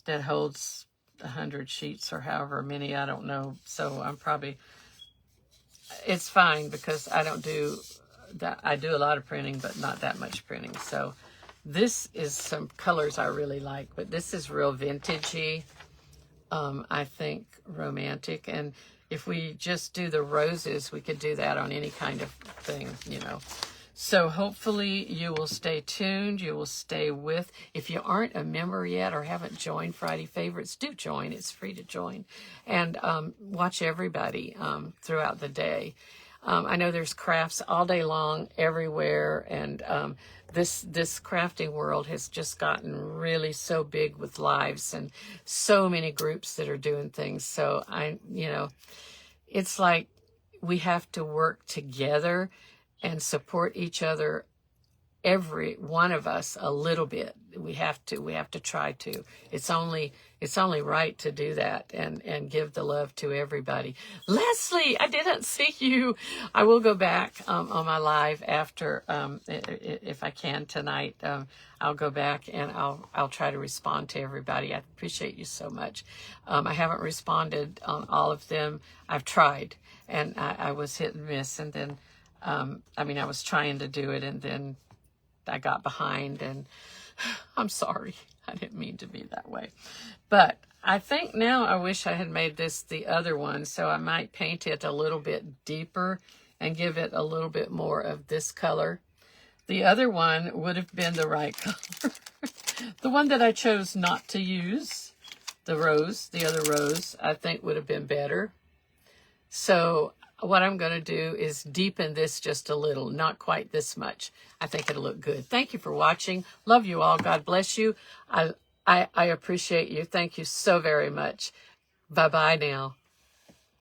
that holds 100 sheets or however many, I don't know. So I'm probably, it's fine because I don't do that. I do a lot of printing, but not that much printing. So this is some colors I really like, but this is real vintagey. I think romantic. And if we just do the roses, we could do that on any kind of thing, you know. So hopefully you will stay tuned. You will stay with. If you aren't a member yet or haven't joined Friday Favorites, do join. It's free to join. And watch everybody throughout the day. I know there's crafts all day long everywhere. And this crafting world has just gotten really so big with lives and so many groups that are doing things. So it's like we have to work together and support each other, every one of us a little bit. We have to try to. It's only right to do that and give the love to everybody. Leslie, I didn't see you. I will go back on my live after, if I can tonight. I'll go back and I'll try to respond to everybody. I appreciate you so much. I haven't responded on all of them. I've tried, and I was hit and miss, and then I was trying to do it, and then I got behind, and I'm sorry. I didn't mean to be that way. But I think now I wish I had made this the other one, so I might paint it a little bit deeper and give it a little bit more of this color. The other one would have been the right color. The one that I chose not to use, the other rose, I think would have been better. So what I'm going to do is deepen this just a little, not quite this much. I think it'll look good. Thank you for watching. Love you all. God bless you. I appreciate you. Thank you so very much. Bye-bye now.